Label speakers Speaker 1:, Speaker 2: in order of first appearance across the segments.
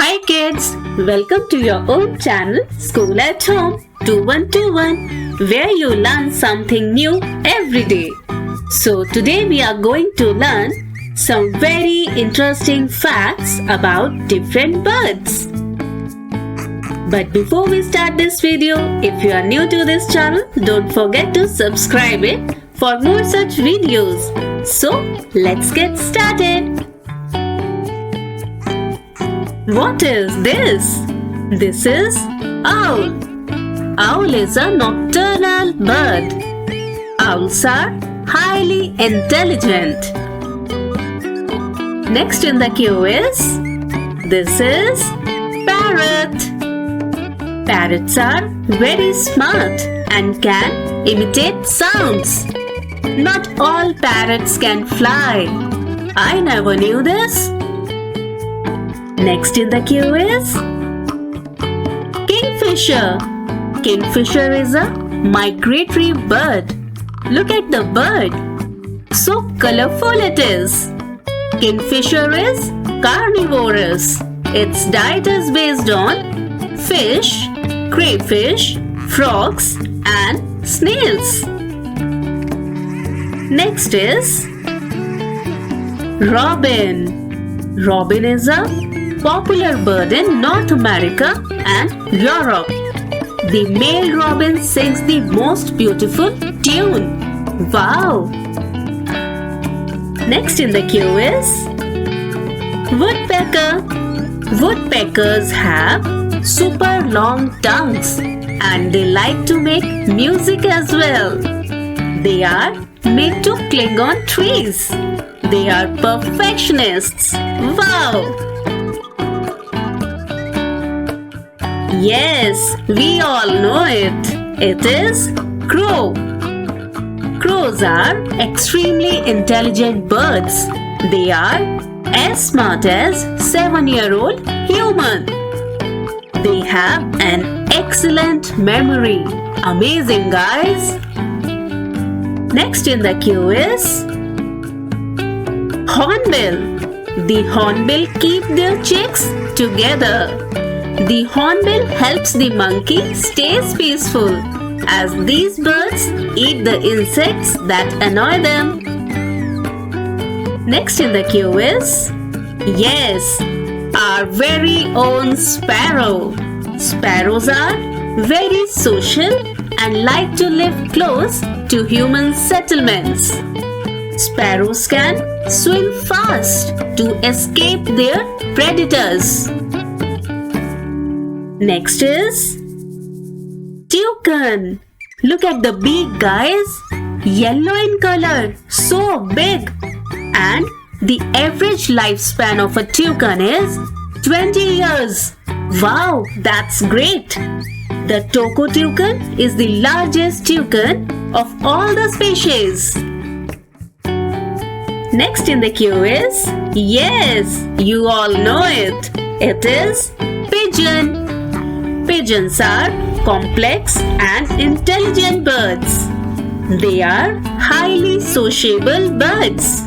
Speaker 1: Hi kids, welcome to your own channel School at Home 2121 where you learn something new every day. So today we are going to learn some very interesting facts about different birds. But before we start this video, if you are new to this channel, don't forget to subscribe it for more such videos. So let's get started. What is this? This is owl. Owl is a nocturnal bird. Owls are highly intelligent. Next in the queue is, this is parrot. Parrots are very smart and can imitate sounds. Not all parrots can fly. I never knew this. Next in the queue is kingfisher. Kingfisher is a migratory bird. Look at the bird. So colorful it is. Kingfisher is carnivorous. Its diet is based on fish, crayfish, frogs and snails. Next is robin. Robin is a popular bird in North America and Europe. The male robin sings the most beautiful tune. Wow! Next in the queue is woodpecker. Woodpeckers have super long tongues and they like to make music as well. They are made to cling on trees. They are perfectionists. Wow! Yes, we all know it. It is crow. Crows are extremely intelligent birds. They are as smart as 7-year-old human. They have an excellent memory. Amazing, guys. Next in the queue is hornbill. The hornbill keep their chicks together. The hornbill helps the monkey stays peaceful as these birds eat the insects that annoy them. Next in the queue is, yes, our very own sparrow. Sparrows are very social and like to live close to human settlements. Sparrows can swim fast to escape their predators. Next is toucan. Look at the beak, guys. Yellow in color, so big. And the average lifespan of a toucan is 20 years. Wow, that's great. The Toco toucan is the largest toucan of all the species. Next in the queue is, yes, you all know it. It is pigeon. Pigeons are complex and intelligent birds. They are highly sociable birds.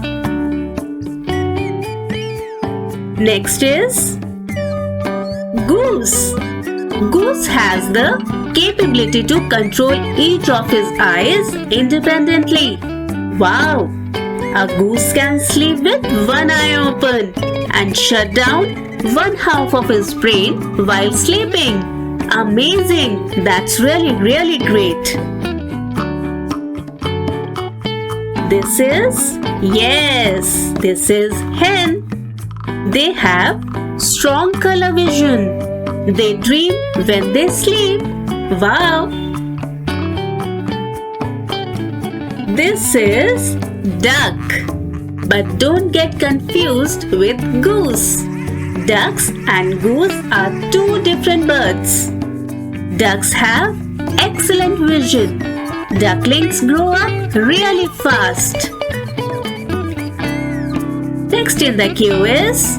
Speaker 1: Next is goose. Goose has the capability to control each of his eyes independently. Wow! A goose can sleep with one eye open and shut down one half of his brain while sleeping. Amazing! That's really great. This is, yes, this is hen. They have strong color vision. They dream when they sleep. Wow! This is duck. But don't get confused with goose. Ducks and goose are two different birds. Ducks have excellent vision. Ducklings grow up really fast. Next in the queue is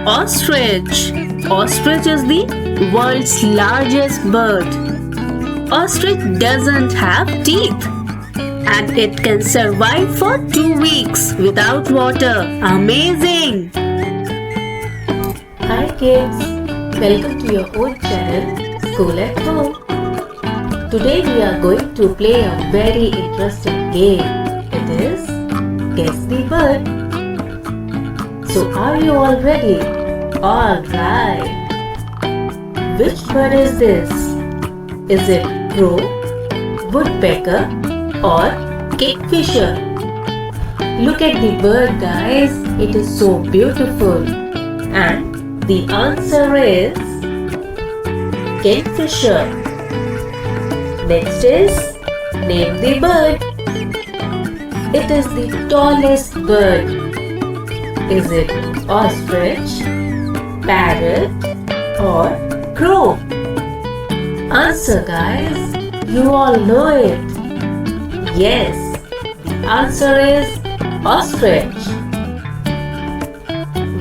Speaker 1: ostrich. Ostrich is the world's largest bird. Ostrich doesn't have teeth and it can survive for 2 weeks without water. Amazing! Hi kids, welcome to your own channel, School at Home. Today we are going to play a very interesting game. It is Guess the Bird. So are you all ready? Alright. Which bird is this? Is it crow, woodpecker or kingfisher? Look at the bird guys, it is so beautiful. And the answer is kingfisher. Next is name the bird. It is the tallest bird. Is it ostrich, parrot or crow? Answer guys, you all know it. Yes, the answer is ostrich.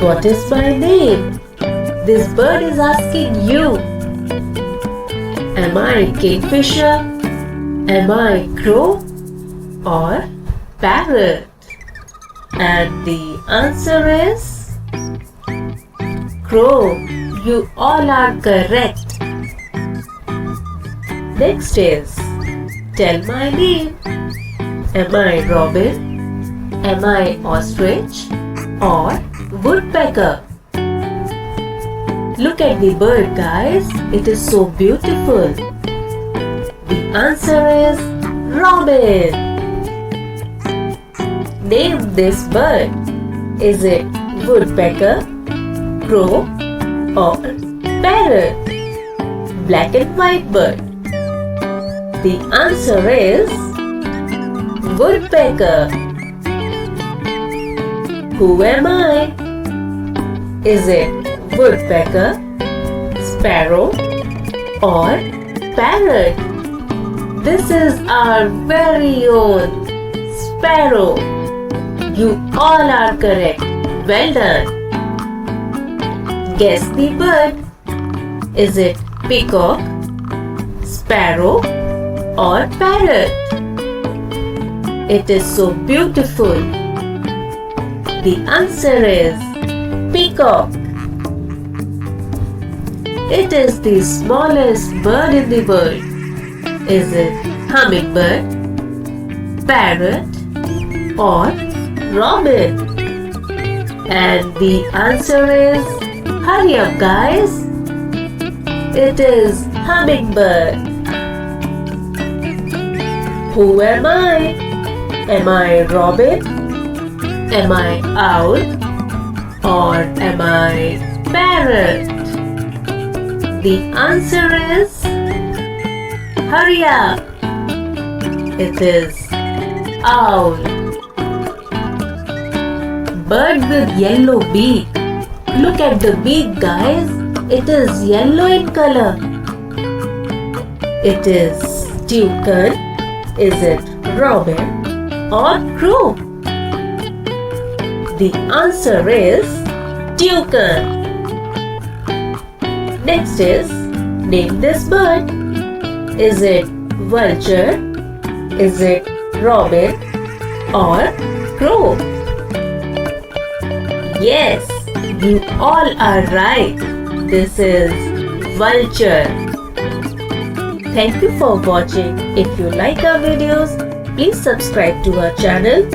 Speaker 1: What is my name? This bird is asking you. Am I kingfisher? Am I crow? Or parrot? And the answer is crow. You all are correct. Next is tell my name. Am I robin? Am I ostrich? Or woodpecker? Look at the bird guys, it is so beautiful. The answer is robin. Name this bird. Is it woodpecker, crow or parrot? Black and white bird. The answer is woodpecker. Who am I? Is it woodpecker, sparrow or parrot? This is our very own sparrow. You all are correct. Well done. Guess the bird. Is it peacock, sparrow or parrot? It is so beautiful. The answer is peacock. It is the smallest bird in the world. Is it hummingbird, parrot or robin? And the answer is, hurry up guys, it is hummingbird. Who am I? Am I robin? Am I owl? Or am I parrot? The answer is, hurry up, it is owl. Bird with yellow beak. Look at the beak guys, it is yellow in color. It is toucan. Is it robin or crow? The answer is toucan. Next is name this bird. Is it vulture? Is it robin or crow? Yes, you all are right. This is vulture. Thank you for watching. If you like our videos, please subscribe to our channel